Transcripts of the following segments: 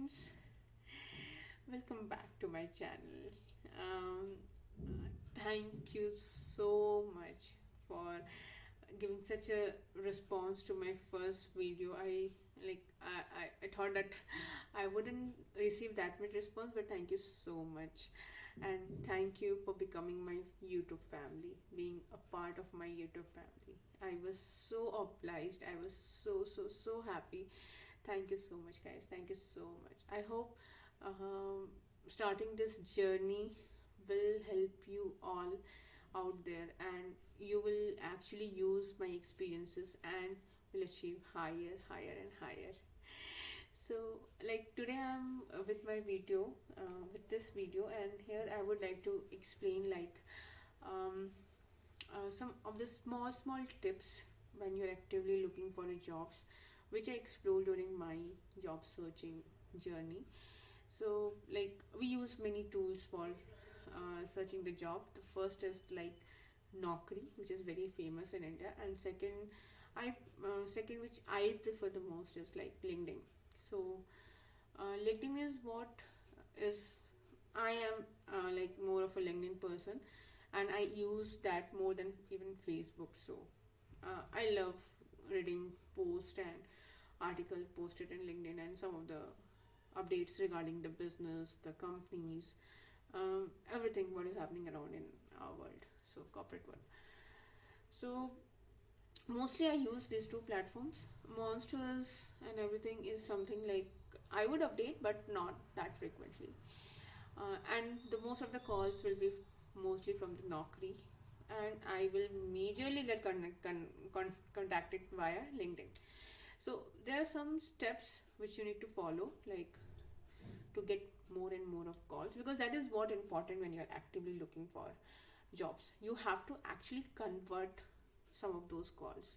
friends, welcome back to my channel. Um, Thank you so much for giving such a response to my first video. I thought that I wouldn't receive that much response, but thank you so much. And thank you for becoming my YouTube family, being a part of my YouTube family. I was so obliged. I was so happy. Thank you so much, guys. Thank you so much. I hope um, starting this journey will help you all out there, and you will actually use my experiences and will achieve higher and higher. So like today I'm with my video, with this video, and here I would like to explain like um, some of the small tips when you're actively looking for a jobs, which I explored during my job searching journey. So like we use many tools for searching the job. The first is like Naukari, which is very famous in India, and second which I prefer the most is like LinkedIn. So LinkedIn is what is I am like more of a LinkedIn person, and I use that more than even Facebook. So I love reading posts and article posted in LinkedIn and some of the updates regarding the business, the companies, everything what is happening around in our world, so corporate world. So mostly I use these two platforms. Monsters and everything is something like I would update, but not that frequently. And the most of the calls will be mostly from the Naukari, and I will majorly get contacted via LinkedIn. So there are some steps which you need to follow, like to get more and more of calls, because that is what important when you are actively looking for jobs. You have to actually convert some of those calls.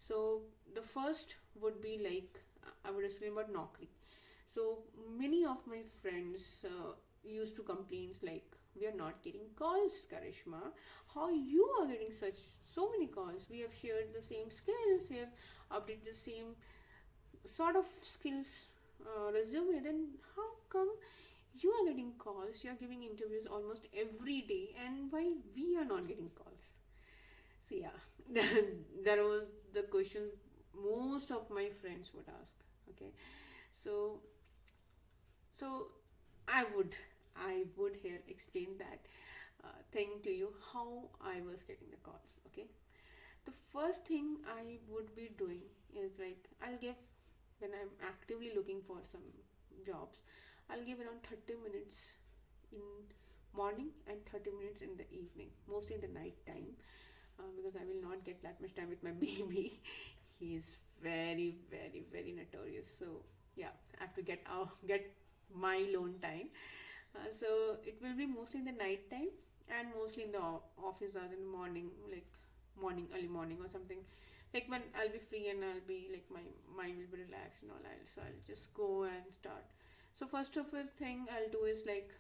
So the first would be like I would explain about Naukri. So many of my friends used to complain like, we are not getting calls, Karishma. How you are getting such so many calls? We have shared the same skills. We have updated the same sort of skills resume. Then how come you are getting calls? You are giving interviews almost every day, and why we are not getting calls? So yeah, that was the question most of my friends would ask. Okay, so so I would I would here explain that thing to you, how I was getting the calls. Okay, the first thing I would be doing is like I'll give, when I'm actively looking for some jobs, I'll give around 30 minutes in morning and 30 minutes in the evening, mostly in the night time, because I will not get that much time with my baby. He is very notorious. So yeah, I have to get my alone time. So it will be mostly in the night time and mostly in the office hours in the morning, like early morning or something. Like when I'll be free and I'll be like my mind will be relaxed and all. I'll just go and start. So first of all thing I'll do is like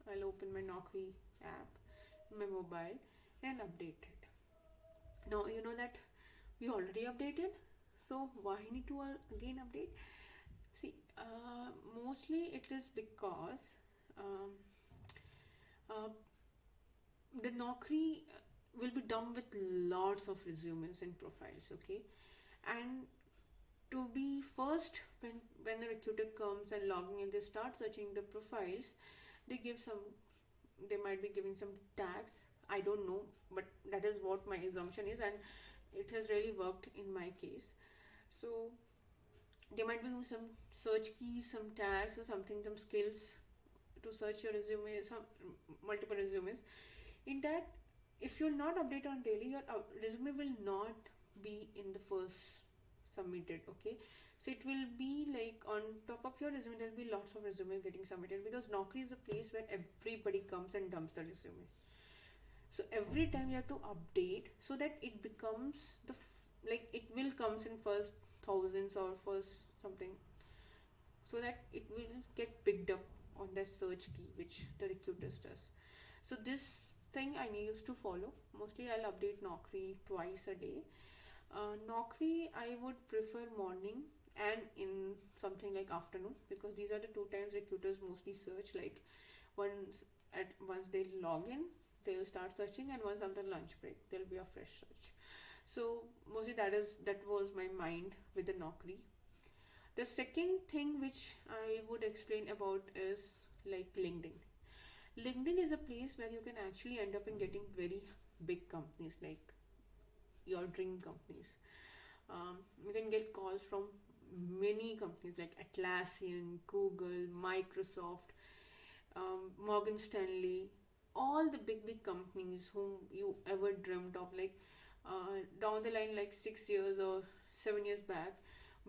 I'll open my Naukri app in my mobile and update it. Now you know that we already updated, so why need to again update? See, mostly it is because um, uh, the Naukri will be done with lots of resumes and profiles. Okay, and to be first, when the recruiter comes and logging in, they start searching the profiles. They give some, they might be giving some tags. I don't know, but that is what my assumption is, and it has really worked in my case. So there might be some search keys, some tags or something, some skills to search your resume, some multiple resumes. In that, if you're not updated on daily, your resume will not be in the first submitted. Okay, so it will be like on top of your resume there will be lots of resumes getting submitted, because Naukri is a place where everybody comes and dumps the resume. So every time you have to update so that it becomes like it will comes in first thousands or first something, so that it will get picked up on the search key which the recruiters does. So this thing I used to follow. Mostly I'll update Naukri twice a day. Naukri I would prefer morning and in something like afternoon, because these are the two times recruiters mostly search. Like once they log in, they'll start searching, and once after lunch break, there'll be a fresh search. So mostly that was my mind with the Naukari. The second thing which I would explain about is like LinkedIn. LinkedIn is a place where you can actually end up in getting very big companies, like your dream companies. You can get calls from many companies like Atlassian, Google, Microsoft, Morgan Stanley, all the big companies whom you ever dreamed of. Like down the line, like 6 years or 7 years back,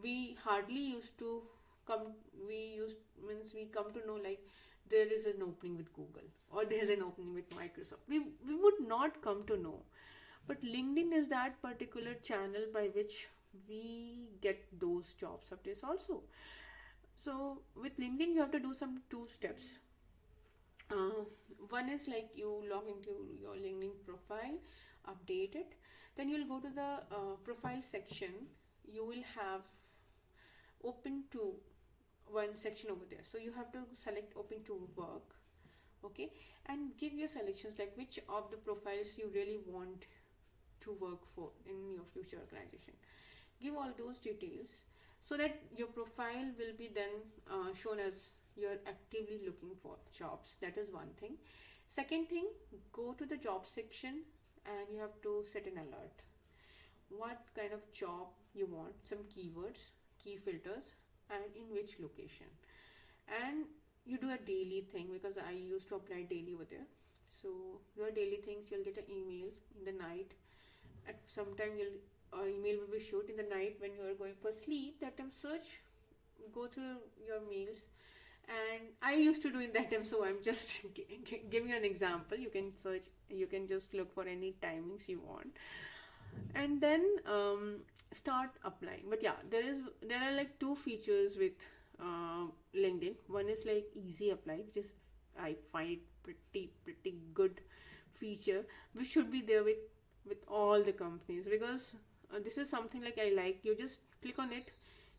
we hardly used to come. We used means we come to know like there is an opening with Google or there is an opening with Microsoft. We would not come to know, but LinkedIn is that particular channel by which we get those jobs updates also. So with LinkedIn, you have to do some two steps. Uh, One is like you log into your LinkedIn profile, update it. Then you'll go to the profile section. You will have open to one section over there. So you have to select open to work, okay, and give your selections like which of the profiles you really want to work for in your future organization. Give all those details so that your profile will be then shown as you're actively looking for jobs. That is one thing. Second thing, go to the job section and you have to set an alert. What kind of job you want, some keywords, key filters, and in which location. And you do a daily thing because I used to apply daily over there. So your daily things, you'll get an email in the night. At some time, you'll email will be shoot in the night when you are going for sleep. That time, search, go through your mails, and I used to do in that time. So I'm just giving you an example. You can search. You can just look for any timings you want, and then start applying. But yeah, there are like two features with LinkedIn. One is like easy apply, which is I find it pretty good feature, which should be there with all the companies, because this is something like I like. You just click on it,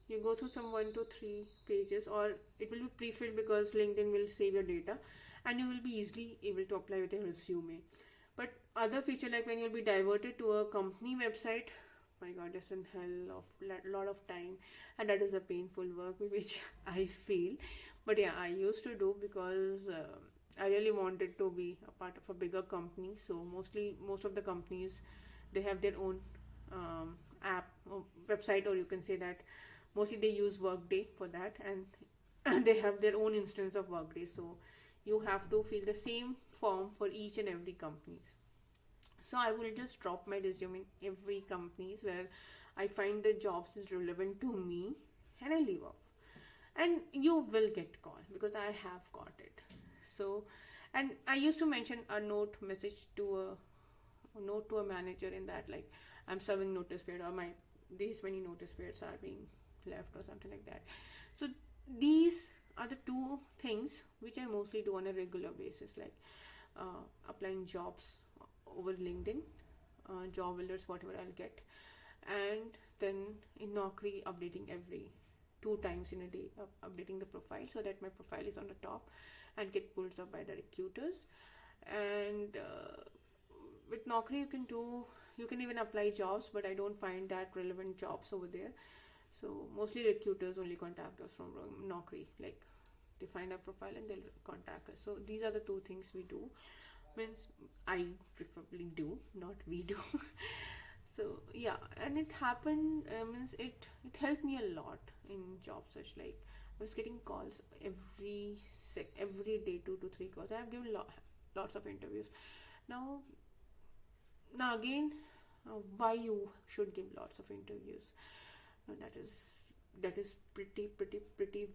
you go through some 1 to 3 pages, or it will be pre-filled because LinkedIn will save your data, and you will be easily able to apply with your resume. But other feature like when you'll be diverted to a company website, my god, that's a hell of lot of time, and that is a painful work which I feel. But yeah, I used to do because I really wanted to be a part of a bigger company. So most of the companies, they have their own app or website, or you can say that mostly they use Workday for that, and they have their own instance of Workday. So you have to fill the same form for each and every companies. So I will just drop my resume in every companies where I find the jobs is relevant to me, and I leave off. And you will get call because I have got it. So, and I used to mention a note to a manager in that, like I'm serving notice period, or my these many notice periods are being left, or something like that. So these are the two things which I mostly do on a regular basis, like applying jobs over LinkedIn, job builders, whatever I'll get, and then in Naukari updating every 2 times in a day, updating the profile so that my profile is on the top and get pulled up by the recruiters. And with Naukari you can even apply jobs, but I don't find that relevant jobs over there. So mostly recruiters only contact us from Naukari, like they find our profile and they'll contact us. So these are the two things we do, means I preferably do, not we do. So yeah, and it happened, means it helped me a lot in job search. Like I was getting calls every day, 2 to 3 calls. I have given lots of interviews. now Now again, why you should give lots of interviews? Now that is pretty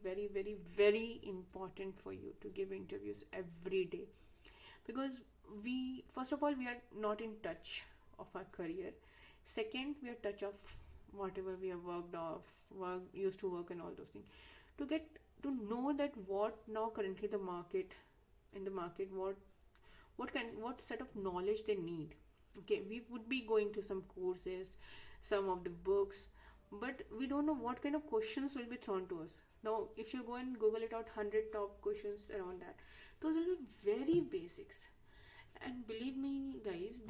very important for you to give interviews every day, because we first of all we are not in touch of our career. Second, we are touch of whatever we have used to work and all those things. To get to know that what now currently the market, what set of knowledge they need. Okay, we would be going to some courses, some of the books, but we don't know what kind of questions will be thrown to us. Now, if you go and Google it out, 100 top questions around that, those will be very basics. And believe me, guys,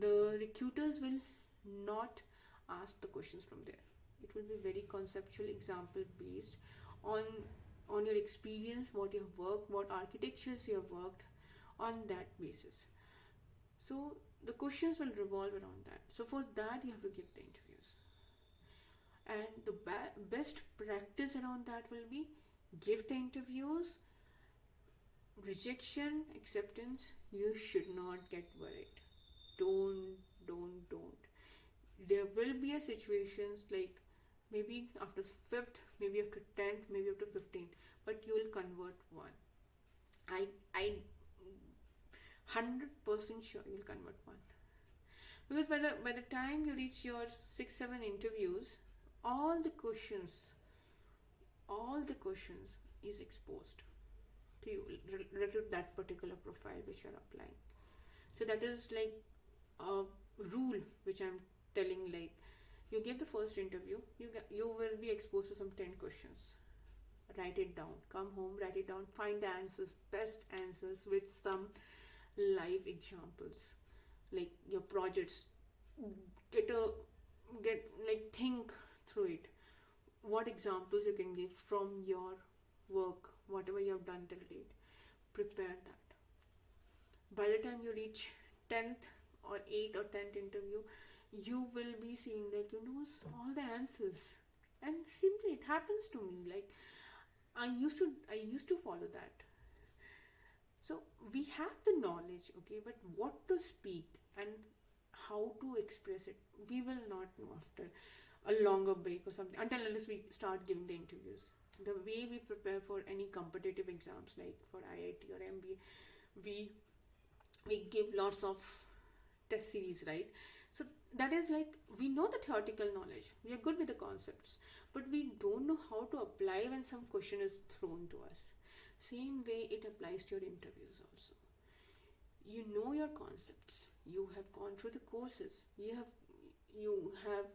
the recruiters will not ask the questions from there. It will be very conceptual, example based on your experience, what you have worked, what architectures you have worked, on that basis. So the questions will revolve around that. So for that, you have to give the interviews. And the best practice around that will be give the interviews. Rejection, acceptance, you should not get worried. Don't. There will be a situations like maybe after 5th, maybe after 10th, maybe after 15th, but you will convert one. I 100% sure you'll convert one, because by the time you reach your 6-7 interviews, all the questions is exposed to you related to that particular profile which you're applying. So that is like a rule which I'm telling. Like, you give the first interview, you will be exposed to some 10 questions. Write it down, come home, write it down, find the answers, best answers with some live examples, like your projects. Get like, think through it, what examples you can give from your work, whatever you have done till date. Prepare that. By the time you reach 10th or 8th or 10th interview, you will be seeing like you know all the answers. And simply it happens to me. Like, I used to follow that. So we have the knowledge, okay, but what to speak and how to express it, we will not know after a longer break or something, unless we start giving the interviews. The way we prepare for any competitive exams like for IIT or MBA, we give lots of test series, right? So that is like, we know the theoretical knowledge, we are good with the concepts, but we don't know how to apply when some question is thrown to us. Same way it applies to your interviews also. You know your concepts, you have gone through the courses, you have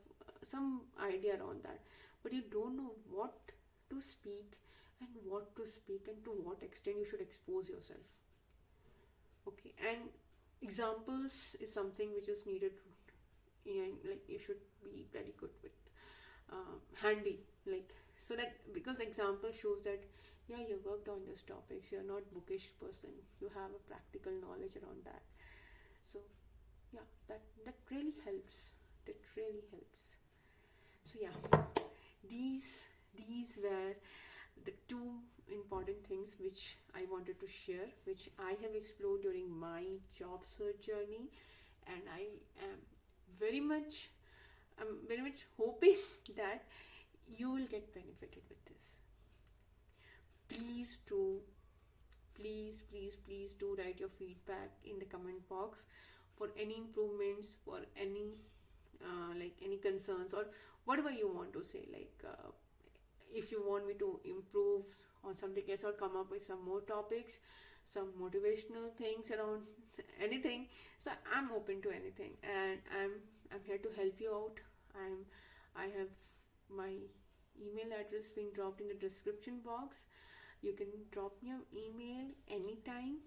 some idea around that, but you don't know what to speak and to what extent you should expose yourself. Okay, and examples is something which is needed. Like, you should be very good with handy, like, so that, because example shows that yeah, you worked on these topics, you're not bookish person, you have a practical knowledge around that. So yeah, that really helps. So yeah, these were the two important things which I wanted to share, which I have explored during my job search journey, and I am very much hoping that you will get benefited with this. Please do write your feedback in the comment box for any improvements, for any like any concerns, or whatever you want to say. Like, if you want me to improve on something else or come up with some more topics, some motivational things around anything, so I'm open to anything, and I'm here to help you out. I have my email address being dropped in the description box. You can drop me an email anytime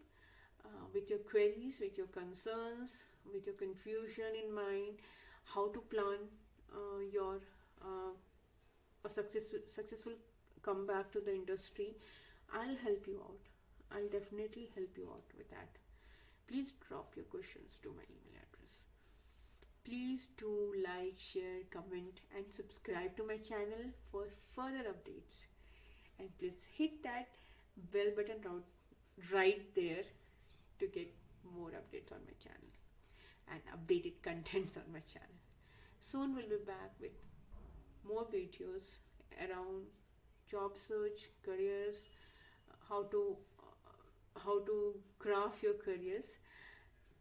with your queries, with your concerns, with your confusion in mind, how to plan your a successful comeback to the industry. I'll help you out. I'll definitely help you out with that. Please drop your questions to my email address. Please do like, share, comment, and subscribe to my channel for further updates. And please hit that bell button right there to get more updates on my channel and updated contents on my channel. Soon we'll be back with more videos around job search, careers, how to craft your careers,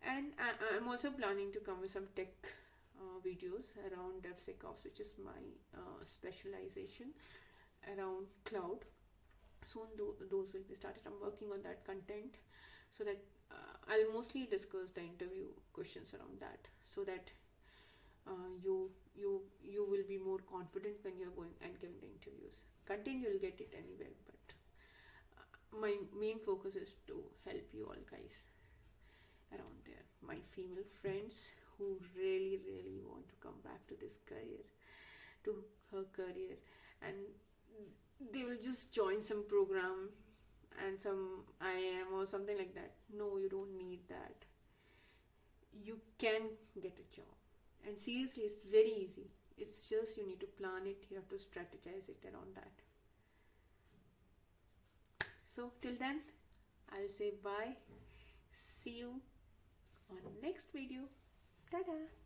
and I'm also planning to come with some tech videos around DevSecOps, which is my specialization around cloud. Soon those will be started. I'm working on that content, so that I'll mostly discuss the interview questions around that, so that You will be more confident when you're going and giving the interviews. Content you'll get it anywhere, but my main focus is to help you all guys around there, my female friends who really want to come back to this career, to her career, and they will just join some program and some IIM or something like that. No, you don't need that. You can get a job, and seriously, it's very easy. It's just you need to plan it, you have to strategize it around that. So till then, I'll say bye. See you on next video. Tada!